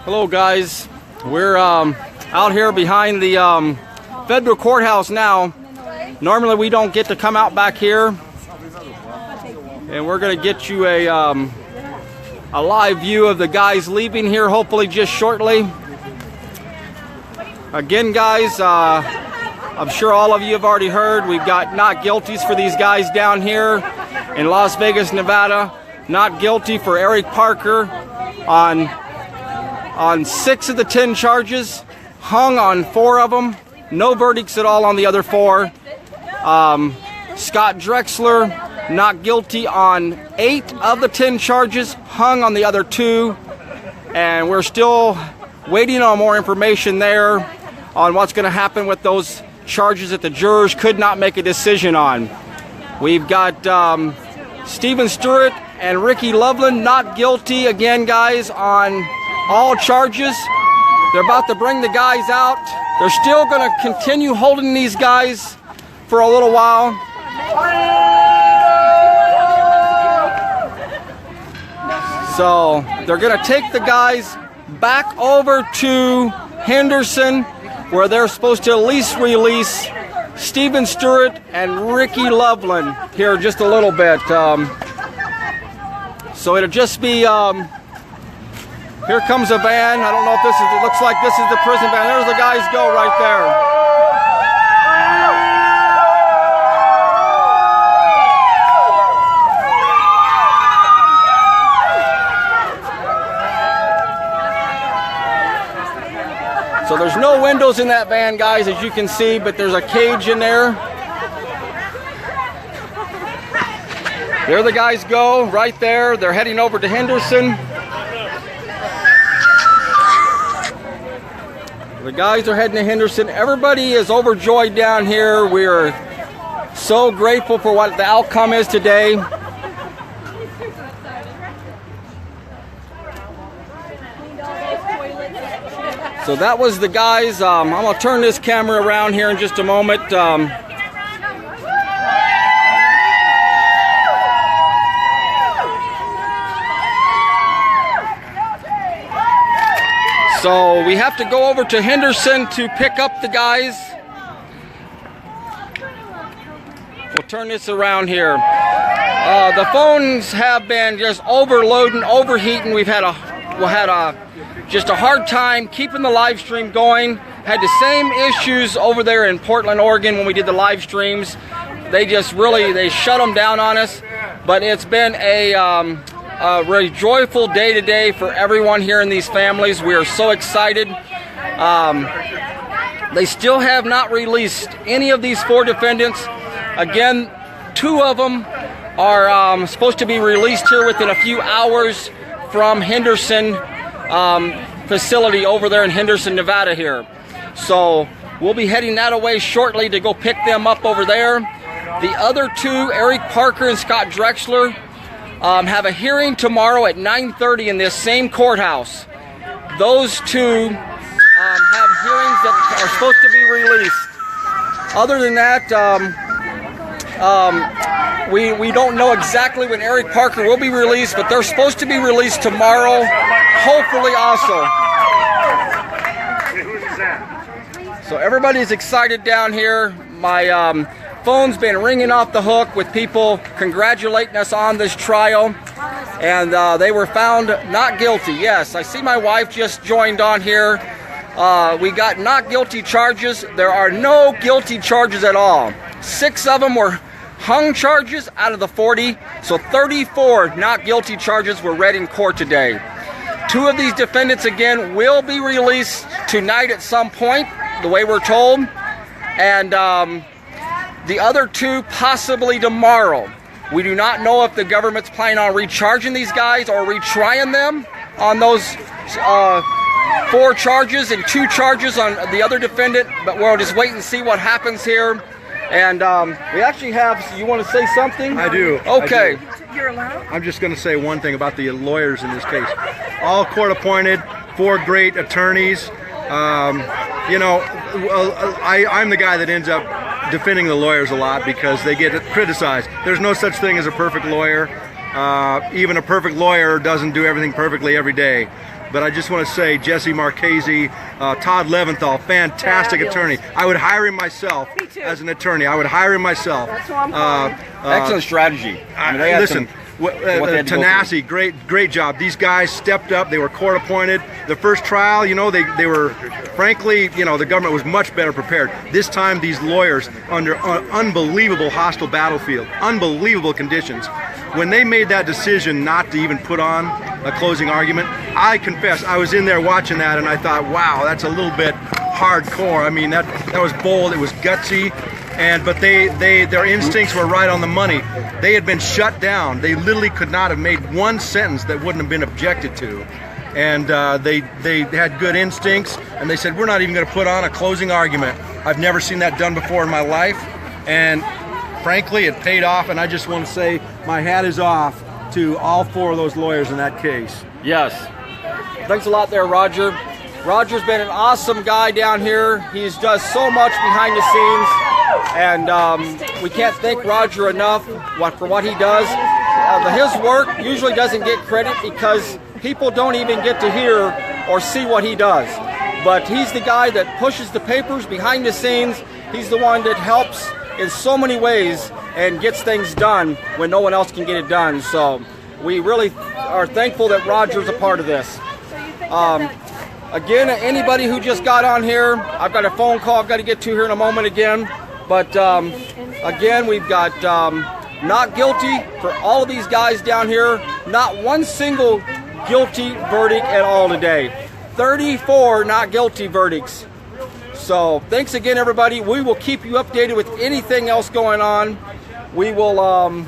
Hello guys, we're out here behind the federal courthouse now. Normally we don't get to come out back here, and we're gonna get you a live view of the guys leaving here hopefully just shortly. Again guys, I'm sure all of you have already heard, we've got not guilties for these guys down here in Las Vegas, Nevada. Not guilty for Eric Parker on 6 of the 10 charges, hung on 4 of them, no verdicts at all on the other 4. Scott Drexler, not guilty on 8 of the 10 charges, hung on the other 2, and we're still waiting on more information there on what's going to happen with those charges that the jurors could not make a decision on. We've got Stephen Stewart and Ricky Loveland not guilty again, guys, on all charges. They're about to bring the guys out. They're still going to continue holding these guys for a little while. So they're going to take the guys back over to Henderson, where they're supposed to at least release Stephen Stewart and Ricky Loveland here just a little bit. So it'll just be, here comes a van. I don't know if this is, it looks like this is the prison van. There's the guys go right there. So there's no windows in that van, guys, as you can see, but there's a cage in there. There the guys go, right there. They're heading over to Henderson. The guys are heading to Henderson. Everybody is overjoyed down here. We're so grateful for what the outcome is today. So that was the guys. I'm going to turn this camera around here in just a moment. So we have to go over to Henderson to pick up the guys. We'll turn this around here. The phones have been just overloading, overheating. We've had just a hard time keeping the live stream going. Had the same issues over there in Portland, Oregon when we did the live streams. They shut them down on us. But it's been a very joyful day today for everyone here in these families. We are so excited. They still have not released any of these 4 defendants. Again, 2 of them are supposed to be released here within a few hours from Henderson facility over there in Henderson, Nevada here. So we'll be heading that away shortly to go pick them up over there. The other 2, Eric Parker and Scott Drexler, have a hearing tomorrow at 9:30 in this same courthouse. Those 2 have hearings that are supposed to be released. Other than that, we don't know exactly when Eric Parker will be released, but they're supposed to be released tomorrow, hopefully also. So everybody's excited down here. My phone's been ringing off the hook with people congratulating us on this trial, and they were found not guilty. Yes, I see my wife just joined on here. We got not guilty charges. There are no guilty charges at all. 6 of them were hung charges out of the 40, so 34 not guilty charges were read in court today. 2 of these defendants again will be released tonight at some point, the way we're told, and the other 2 possibly tomorrow. We do not know if the government's planning on recharging these guys or retrying them on those 4 charges and 2 charges on the other defendant, but we'll just wait and see what happens here. And we actually have, you want to say something? I do. Okay. You're allowed? I'm just going to say one thing about the lawyers in this case. All court appointed, 4 great attorneys. You know, I'm the guy that ends up defending the lawyers a lot because they get criticized. There's no such thing as a perfect lawyer. Even a perfect lawyer doesn't do everything perfectly every day. but I just want to say Jesse Marchese, Todd Leventhal, fantastic attorney. I would hire him myself as an attorney. I would hire him myself. That's what I'm Excellent strategy. I mean, they had listen, tenacity, great job. These guys stepped up. They were court appointed. The first trial, you know, they were, frankly, you know, the government was much better prepared. This time, these lawyers, under unbelievable hostile battlefield, unbelievable conditions, when they made that decision not to even put on a closing argument, I confess, I was in there watching that and I thought, wow, that's a little bit hardcore. I mean, that was bold, it was gutsy. But their instincts were right on the money. They had been shut down. They literally could not have made one sentence that wouldn't have been objected to. And they had good instincts, and they said, we're not even going to put on a closing argument. I've never seen that done before in my life. And frankly, it paid off, and I just want to say my hat is off to all 4 of those lawyers in that case. Yes. Thanks a lot there, Roger. Roger's been an awesome guy down here. He's does so much behind the scenes. And we can't thank Roger enough for what he does. His work usually doesn't get credit because people don't even get to hear or see what he does. But he's the guy that pushes the papers behind the scenes. He's the one that helps in so many ways and gets things done when no one else can get it done. So we really are thankful that Roger's a part of this. Again, anybody who just got on here, I've got a phone call I've got to get to here in a moment again. But again, we've got not guilty for all of these guys down here. Not one single guilty verdict at all today. 34 not guilty verdicts. So thanks again, everybody. We will keep you updated with anything else going on. We will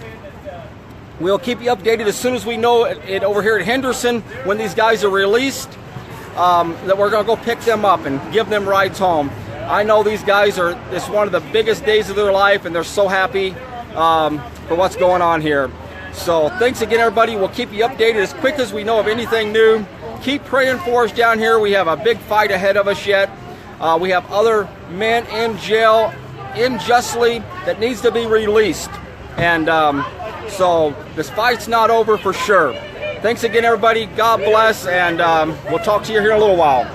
we'll keep you updated as soon as we know it over here at Henderson when these guys are released. That we're going to go pick them up and give them rides home. I know these guys it's one of the biggest days of their life, and they're so happy for what's going on here. So thanks again, everybody. We'll keep you updated as quick as we know of anything new. Keep praying for us down here. We have a big fight ahead of us yet. We have other men in jail unjustly that needs to be released. And so this fight's not over for sure. Thanks again, everybody. God bless, and we'll talk to you here in a little while.